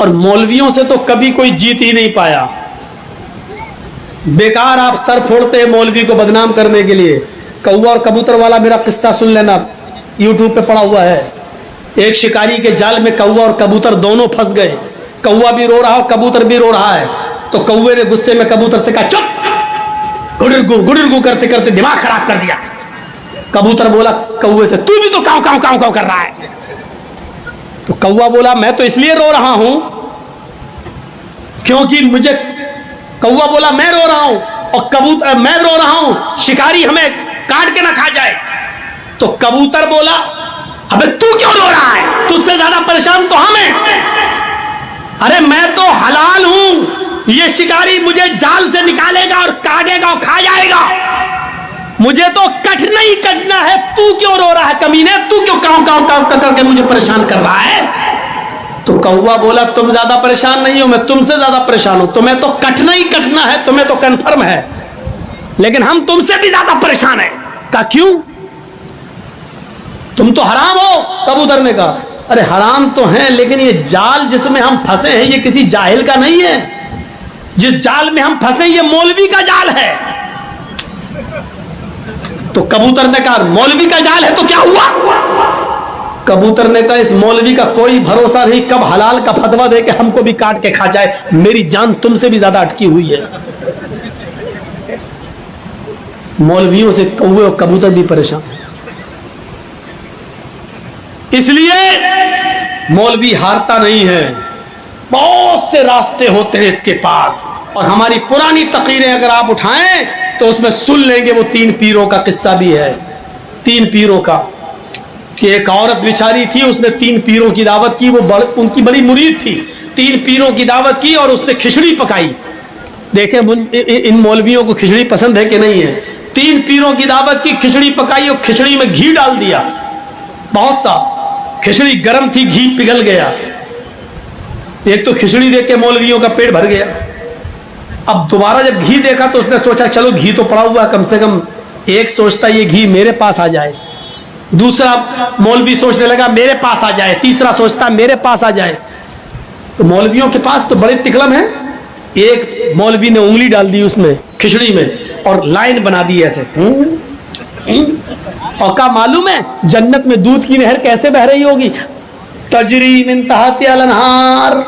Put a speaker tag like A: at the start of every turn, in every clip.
A: اور मौलवियों से तो कभी कोई जीत ही नहीं पाया। बेकार आप सर फोड़ते हैं मौलवी को बदनाम करने के लिए। कौवा और कबूतर वाला मेरा किस्सा सुन लेना, यूट्यूब पे पड़ा हुआ है। एक शिकारी के जाल में कौवा और कबूतर दोनों फंस गए। कौवा भी रो रहा और कबूतर भी रो रहा है। तो कौवे ने गुस्से में कबूतर से कहा, चुप, गुड़िरगु करते करते दिमाग खराब कर दिया। कबूतर बोला कौवे से, तू भी तो काव काव काव काव कर रहा है। तो कौवा बोला, मैं तो इसलिए रो रहा हूं क्योंकि मुझे, कौवा बोला मैं रो रहा हूं और कबूतर, मैं रो रहा हूं शिकारी हमें काट के ना खा जाए। तो कबूतर बोला, अबे तू क्यों रो रहा है, तुझसे ज्यादा परेशान तो हम हैं। अरे मैं तो हलाल हूं, ये शिकारी मुझे जाल से निकालेगा और काटेगा और खा जाएगा, मुझे तो कटना ही कटना है, तू क्यों रो रहा है कमीने, तू क्यों काव काव काव करके मुझे परेशान कर रहा है। तो कौवा बोला, तुम ज्यादा परेशान नहीं हो, मैं तुमसे ज्यादा परेशान हूं। तुम्हें तो कटना ही कटना है, तुम्हें तो कन्फर्म है, लेकिन हम तुमसे भी ज्यादा परेशान हैं। कहा क्यों, तुम तो हराम हो। कबूतर ने कहा, अरे हराम तो हैं, लेकिन ये जाल जिसमें हम फंसे हैं ये किसी जाहिल का नहीं है। जिस जाल में हम फंसे ये मौलवी का जाल है। तो कबूतर ने कहा, मौलवी का जाल है तो क्या हुआ। कबूतर ने कहा, इस मौलवी का कोई भरोसा नहीं, कब हलाल का फतवा दे के हमको भी काट के खा जाए, मेरी जान तुमसे भी ज्यादा अटकी हुई है। मौलवियों से कौवे और कबूतर भी परेशान, इसलिए मौलवी हारता नहीं है। बहुत से रास्ते होते हैं इसके पास, और हमारी पुरानी तकरीरें अगर आप उठाएं तो उसमें सुन लेंगे, वो 3 पीरों का किस्सा भी है। 3 पीरों का, कि एक औरत बिचारी थी, उसने 3 पीरों की दावत की, वो उनकी बड़ी मुरीद थी। 3 पीरों की दावत की और उसने खिचड़ी पकाई। देखें इन मौलवियों को खिचड़ी पसंद है कि नहीं है। 3 पीरों की दावत की, खिचड़ी पकाई और खिचड़ी में घी डाल दिया बहुत सा। खिचड़ी गर्म थी, घी पिघल गया। एक तो खिचड़ी देख के मौलवियों का पेट भर गया। अब दोबारा जब घी देखा तो उसने सोचा, चलो घी तो पड़ा हुआ, कम से कम एक सोचता ये घी मेरे पास आ जाए। दूसरा मौलवी सोचने लगा मेरे पास आ जाए। तीसरा सोचता मेरे पास आ जाए। तो मौलवियों के पास तो बड़े तिकड़म है। एक मौलवी ने उंगली डाल दी उसमें खिचड़ी में और लाइन बना दी ऐसे। और क्या मालूम है जन्नत में दूध की नहर कैसे बह रही होगी, तजरी मिन तहतिहा अल-अनहार।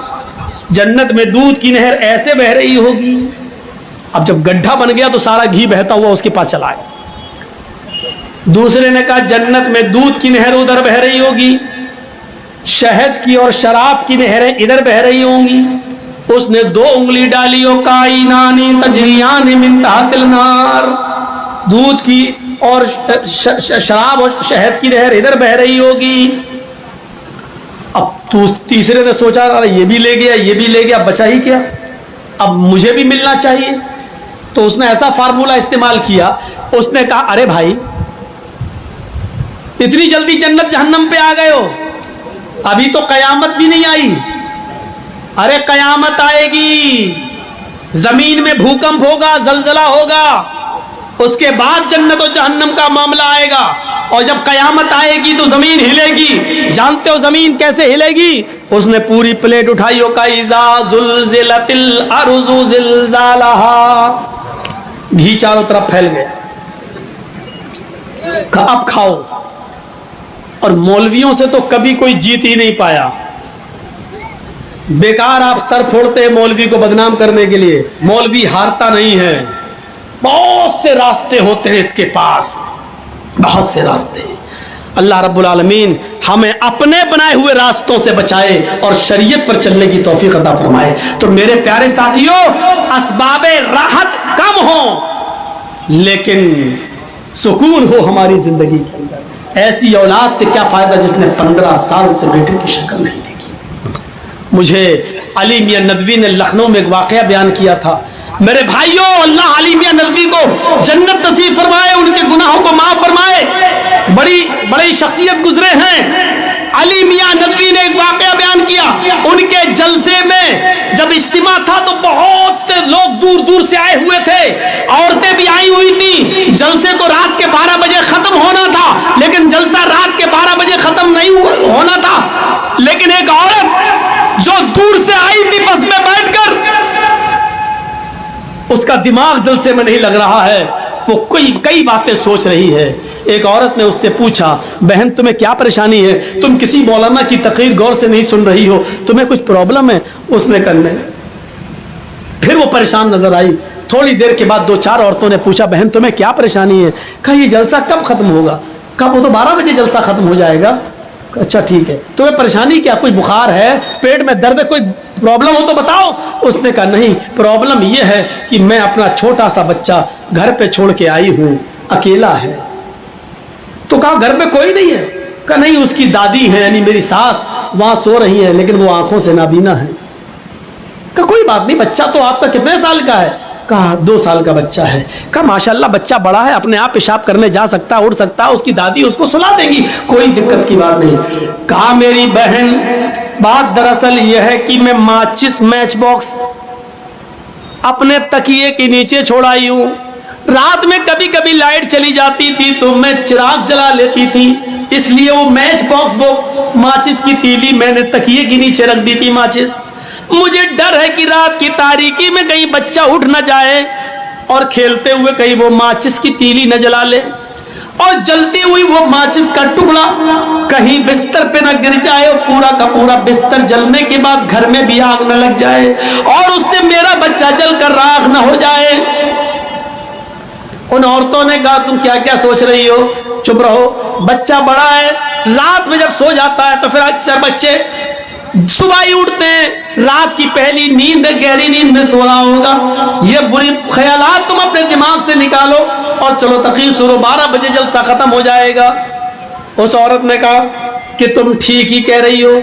A: जन्नत में दूध की नहर ऐसे बह रही होगी। अब जब गड्ढा बन गया तो सारा घी बहता हुआ उसके पास चला आया। दूसरे ने कहा जन्नत में दूध की नहर उधर बह रही होगी, शहद की और शराब की नहरें इधर बह रही होंगी। उसने 2 उंगली डाली, ओ काइनानी तजरियान मिन तहतिल नार। दूध की और शराब और शहद की नहर इधर बह रही होगी। अब तीसरे ने सोचा, अरे ये भी ले गया, ये भी ले गया, बचा ही क्या, अब मुझे भी मिलना चाहिए। तो उसने ऐसा फार्मूला इस्तेमाल किया, उसने कहा, अरे भाई इतनी जल्दी जन्नत जहन्नम पे आ गए हो, अभी तो कयामत भी नहीं आई। अरे कयामत आएगी, जमीन में भूकंप होगा, जलजला होगा, उसके बाद जन्नत और जहन्नम का मामला आएगा। और जब कयामत आएगी तो जमीन हिलेगी। जानते हो जमीन कैसे हिलेगी? उसने पूरी प्लेट उठाई, हो का इज़ा ज़ुलज़िलतिल अर्ज़ु ज़िलज़ालहा। घी चारों तरफ फैल गया। अब खाओ। और मौलवियों से तो कभी कोई जीत ही नहीं पाया। बेकार आप सर फोड़ते हैं मौलवी को बदनाम करने के लिए। मौलवी हारता नहीं है। बहुत से रास्ते होते हैं इसके पास, बहुत से रास्ते। अल्लाह रब्बुल आलमीन हमें अपने बनाए हुए रास्तों से बचाए और शरीयत पर चलने की तौफीक अता फरमाए। तो मेरे प्यारे साथियों, असबाबे राहत कम हो लेकिन सुकून हो हमारी जिंदगी के अंदर। ऐसी औलाद से क्या फायदा जिसने 15 साल से बेटे की शक्ल नहीं देखी। मुझे अली मियां नदवी ने लखनऊ में एक वाकया बयान किया था। मेरे भाइयों, अल्लाह अली मियां नदवी को जन्नत नसीब फरमाए, उनके गुनाहों को माफ फरमाए। बड़ी शख्सियत गुजरे हैं। अली मियां नदवी ने एक वाकया बयान किया। उनके जलसे में जब इज्तिमा था तो बहुत से लोग दूर दूर से आए हुए थे, औरतें भी आई हुई थी। जलसे तो रात के 12 बजे खत्म होना था, लेकिन जलसा रात के 12 बजे खत्म नहीं होना था। लेकिन एक औरत जो दूर से आई थी बस में बैठकर, उसका दिमाग जलसे में नहीं लग रहा है, वो कई बातें सोच रही है। एक औरत ने उससे पूछा, बहन तुम्हें क्या परेशानी है, तुम किसी मौलाना की तकरीर गौर से नहीं सुन रही हो, तुम्हें कुछ प्रॉब्लम है? उसने कहा, फिर वो परेशान नजर आई। थोड़ी देर के बाद 2-4 औरतों ने पूछा, बहन तुम्हें क्या परेशानी है? कहा ये जलसा कब खत्म होगा? कहा वो तो 12 बजे जलसा खत्म हो जाएगा। अच्छा ठीक है, तुम्हें परेशानी क्या, कोई बुखार है, पेट में दर्द है, कोई प्रॉब्लम हो तो बताओ। उसने कहा नहीं, प्रॉब्लम यह है कि मैं अपना छोटा सा बच्चा घर पे छोड़ के आई हूं, अकेला है। तो कहा घर पे कोई नहीं है? कहा नहीं, उसकी दादी है यानी मेरी सास वहां सो रही है, लेकिन वो आंखों से नाबीना है। कहा कोई बात नहीं, बच्चा तो आपका कितने साल का है? कहा 2 साल का बच्चा है। कहा माशाल्लाह बच्चा बड़ा है, अपने आप पेशाब करने जा सकता है, उड़ सकता है, उसकी दादी उसको सुला देंगी, कोई दिक्कत की बात नहीं। कहा मेरी बहन बात दरअसल यह है कि मैं माचिस मैच बॉक्स अपने तकिए के नीचे छोड़ आई हूं। रात में कभी कभी लाइट चली जाती थी तो मैं चिराग जला लेती थी, इसलिए वो मैच बॉक्स, वो माचिस की तीली मैंने तकिए के नीचे रख दी थी माचिस। मुझे डर है कि रात की तारीकी में कहीं बच्चा उठ न जाए और खेलते हुए कहीं वो माचिस की तीली न जला ले, और जलती हुई वो माचिस का टुकड़ा कहीं बिस्तर पे न गिर जाए और पूरा का पूरा बिस्तर जलने के बाद घर में भी आग न लग जाए और उससे मेरा बच्चा जलकर राख न हो जाए। उन औरतों ने कहा तुम क्या क्या सोच रही हो, चुप रहो, बच्चा बड़ा है, रात में जब सो जाता है तो फिर अक्सर बच्चे सुबह ही उठते हैं, रात की पहली नींद है, गहरी नींद में सो रहा होगा। ये बुरी ख्यालात तुम अपने दिमाग से निकालो और चलो तकरीर शुरू, 12 बजे जलसा खत्म हो जाएगा। उस औरत ने कहा कि तुम ठीक ही कह रही हो,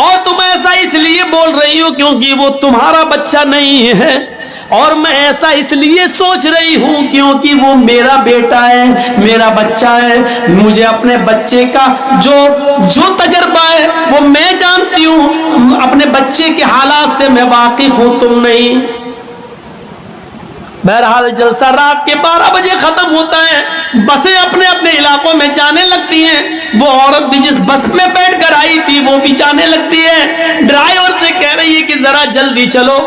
A: और तुम ऐसा इसलिए बोल रही हो क्योंकि वो तुम्हारा बच्चा नहीं है, और मैं ऐसा इसलिए सोच रही हूं क्योंकि वो मेरा बेटा है, मेरा बच्चा है। मुझे अपने बच्चे का जो तजर्बा है वो मैं जानती हूं, अपने बच्चे के हालात से मैं वाकिफ हूं, तुम नहीं। बहरहाल जलसा रात के 12 बजे खत्म होता है, बसें अपने अपने इलाकों में जाने लगती हैं। वो औरत भी जिस बस में बैठ कर आई थी वो भी जाने लगती है। ड्राइवर से कह रही है कि जरा जल्दी चलो।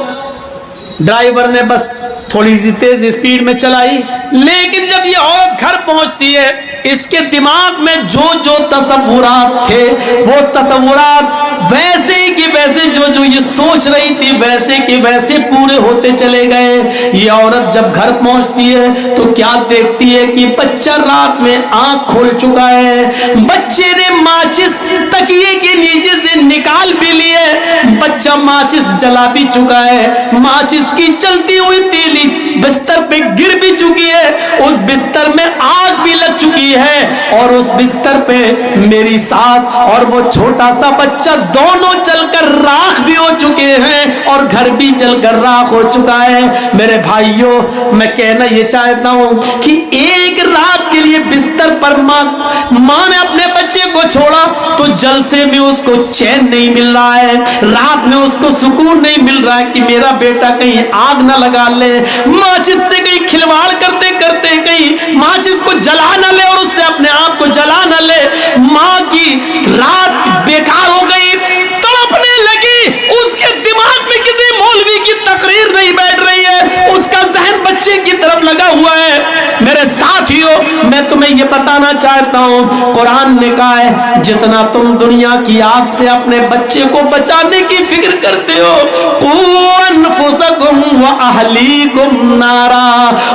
A: ड्राइवर ने बस थोड़ी सी तेज स्पीड में चलाई, लेकिन जब ये औरत घर पहुंचती है इसके दिमाग में जो जो तसव्वुरात थे वो तसव्वुरात वैसे ही कि वैसे जो ये सोच रही थी वैसे कि वैसे पूरे होते चले गए। ये औरत जब घर पहुंचती है तो क्या देखती है कि बच्चा रात में आंख खोल चुका है। बच्चे ने माचिस तकिए के नीचे से निकाल भी लिए, बच्चा माचिस जला भी चुका है, माचिस की चलती हुई तीली बिस्तर पे गिर भी चुकी है, उस बिस्तर में आग भी लग चुकी है, और उस बिस्तर पे मेरी सास और वो छोटा सा बच्चा दोनों जलकर राख भी हो चुके हैं और घर भी जलकर राख हो चुका है। मेरे भाइयों, मैं कहना ये चाहता हूं कि एक रात के लिए बिस्तर पर मां ने अपने बच्चे को छोड़ा तो जलसे में उसको चैन नहीं मिल रहा है, रात में उसको सुकून नहीं मिल रहा है कि मेरा बेटा कहीं आग ना लगा ले, माचिस से कहीं खिलवाड़ करते करते कहीं माचिस को जला ना ले और उससे अपने आप को जला ना ले। मां की रात बेकार हो गई, तड़पने लगी, उसके दिमाग में किसी मौलवी की तकरीर नहीं बैठ रही है, उसका जहन बच्चे की तरफ लगा हुआ है। मेरे साथियों, मैं तुम्हें यह बताना चाहता हूं, कुरान ने कहा है जितना तुम दुनिया की आग से अपने बच्चे को बचाने की फिक्र करते हो, व अहलीकुम नारा,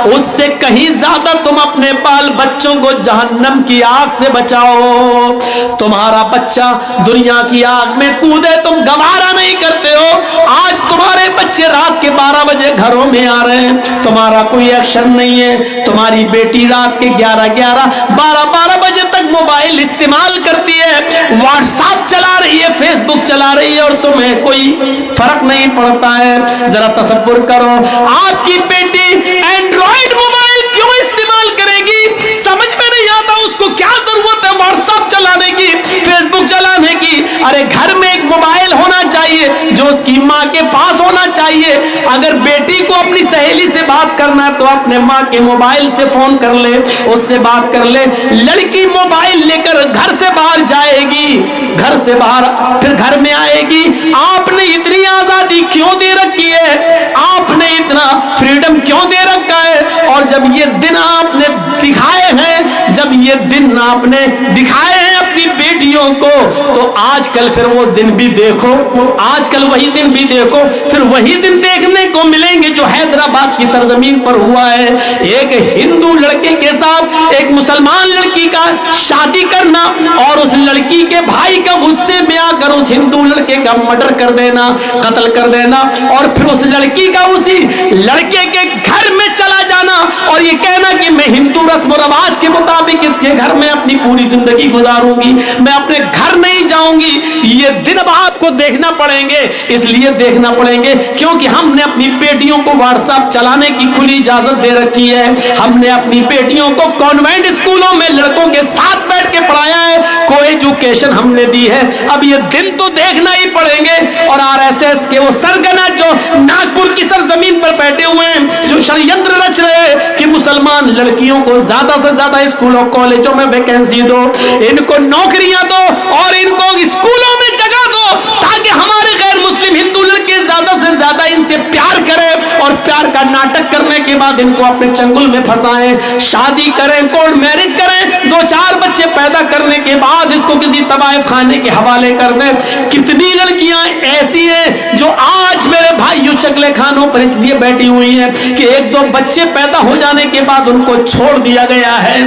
A: उससे कहीं ज्यादा तुम अपने बाल बच्चों को जहन्नम की आग से बचाओ। तुम्हारा बच्चा दुनिया की आग में कूदे तुम गवारा नहीं करते हो। आज तुम्हारे बच्चे रात के 12 बजे घरों में आ रहे हैं, तुम्हारा कोई एक्शन नहीं है। तुम्हारी बेटी रात के 11-11, 12-12 बजे तक मोबाइल इस्तेमाल करती है, व्हाट्सएप चला रही है, फेसबुक चला रही है, और तुम्हें कोई फर्क नहीं पड़ता है। जरा तसव्वुर करो, आपकी बेटी एंड्रॉइड मोबाइल क्यों इस्तेमाल करेगी? समझ में नहीं आता उसको क्या जरूरत है व्हाट्सएप चलाने की, फेसबुक चलाने की? अरे घर में एक मोबाइल होना चाहिए जो उसकी माँ के पास होना चाहिए। अगर बेटी को अपनी सहेली से बात करना है तो अपने माँ के मोबाइल से फोन कर ले, उससे बात कर ले। लड़की मोबाइल लेकर घर से बाहर जाएगी, घर से बाहर फिर घर में आएगी। आपने इतनी आजादी क्यों दे रखी है? आपने इतना फ्रीडम क्यों दे रखा है? और जब ये दिन आपने दिखाए हैं, जब ये दिन आपने दिखाए हैं अपनी बेटियों को, तो आजकल फिर वो दिन भी देखो, आजकल वही दिन भी देखो, फिर वही दिन देखने को मिलेंगे जो हैदराबाद की सरजमीन पर हुआ है। एक हिंदू लड़के के साथ एक मुसलमान लड़की का शादी करना और उस लड़की के भाई का गुस्से में आकर उस हिंदू लड़के का मर्डर कर देना, कत्ल कर देना, और फिर उस लड़की का उसी लड़के के घर में चला जाना और ये कहना कि मैं हिंदू रस्म रवाज के मुताबिक इसके घर में अपनी पूरी जिंदगी गुजारूंगी, मैं अपने घर नहीं जाऊंगी। ये दिन अब आपको देखना पड़ेंगे, इसलिए देखना पड़ेंगे क्योंकि हमने अपनी बेटियों को व्हाट्सएप चलाने की खुली इजाजत दे रखी है। हमने अपनी बेटियों को कॉन्वेंट स्कूलों में लड़कों के साथ बैठ के पढ़ाया है, को एजुकेशन हमने दी है। अब ये दिन तो देखना ही पड़ेंगे। और आरएसएस के वो सरगना जो नागपुर की सरजमीन पर बैठे हुए हैं, जो षड्यंत्र रच रहे हैं कि मुसलमान लड़कियों को ज्यादा से ज्यादा स्कूलों कॉलेजों में वैकेंसी दो, इनको नौकरियां दो और इनको स्कूलों में जगह दो, ताकि हमारे गैर मुस्लिम हिंदू लड़के ज्यादा से ज्यादा इनसे प्यार करें और प्यार का नाटक करने के बाद इनको अपने चंगुल में फंसाएं, शादी करें, कोर्ट मैरिज करें, 2-4 बच्चे पैदा करने के बाद इसको किसी तवाइफ खाने के हवाले कर दें। कितनी लड़कियां ऐसी हैं जो आज मेरे भाइयों चकले खानों पर इसलिए बैठी हुई हैं कि 1-2 बच्चे पैदा हो जाने के बाद उनको छोड़ दिया गया है,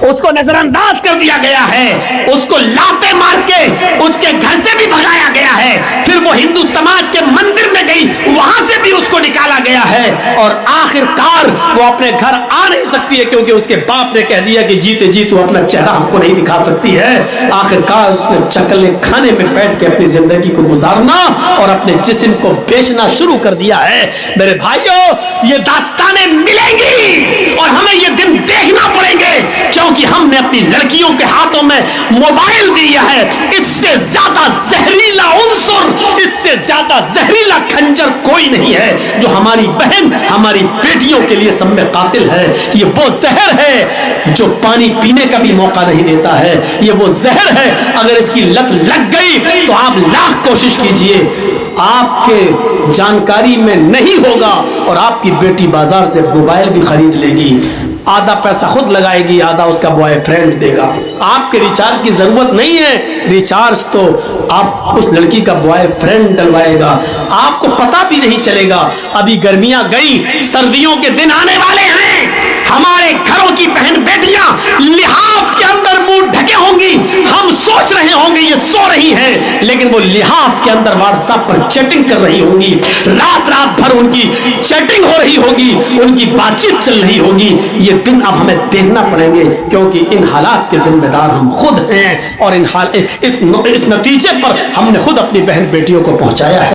A: उसको नजरअंदाज कर दिया गया है, उसको लाते मार के उसके घर से भी भगाया गया है, फिर वो हिंदू समाज के मंदिर में गई, वहां से भी उसको निकाला गया है, और आखिरकार वो अपने घर आ नहीं सकती है क्योंकि उसके बाप ने कह दिया कि जीते जी तू अपना चेहरा हमको नहीं दिखा सकती है। आखिरकार उसने चकले खाने में बैठ के अपनी जिंदगी को गुजारना और अपने जिस्म को बेचना शुरू कर दिया है। मेरे भाइयों, ये दास्तानें मिलेंगी और हमें ये दिन देखना पड़ेंगे क्योंकि हमने अपनी लड़कियों के हाथों में मोबाइल दिया है। इससे ज्यादा जहरीला उन्सुर, इससे ज्यादा जहरीला खंजर कोई नहीं है जो हमारी बहन, हमारी बेटियों के लिए सब में कातिल है। ये वो जहर है जो पानी पीने का भी मौका नहीं देता है, ये वो जहर है अगर इसकी लत लग गई तो आप लाख कोशिश कीजिए, आपके जानकारी में नहीं होगा और आपकी बेटी बाजार से मोबाइल भी खरीद लेगी, आधा पैसा खुद लगाएगी, आधा उसका बॉयफ्रेंड देगा। आपके रिचार्ज की जरूरत नहीं है, रिचार्ज तो आप उस लड़की का बॉयफ्रेंड डलवाएगा, आपको पता भी नहीं चलेगा। अभी गर्मियां गई, सर्दियों के दिन आने वाले हैं, हमारे घरों की बहन बेटियां लिहाफ के अंदर मुंह ढके होंगी, हम सोच रहे होंगे ये सो रही हैं, लेकिन वो लिहाफ के अंदर व्हाट्सएप पर चैटिंग कर रही होंगी, रात रात भर उनकी चैटिंग हो रही होगी, उनकी बातचीत चल रही होगी। ये दिन अब हमें देखना पड़ेंगे क्योंकि इन हालात के जिम्मेदार हम खुद हैं और इस नतीजे पर हमने खुद अपनी बहन बेटियों को पहुंचाया है।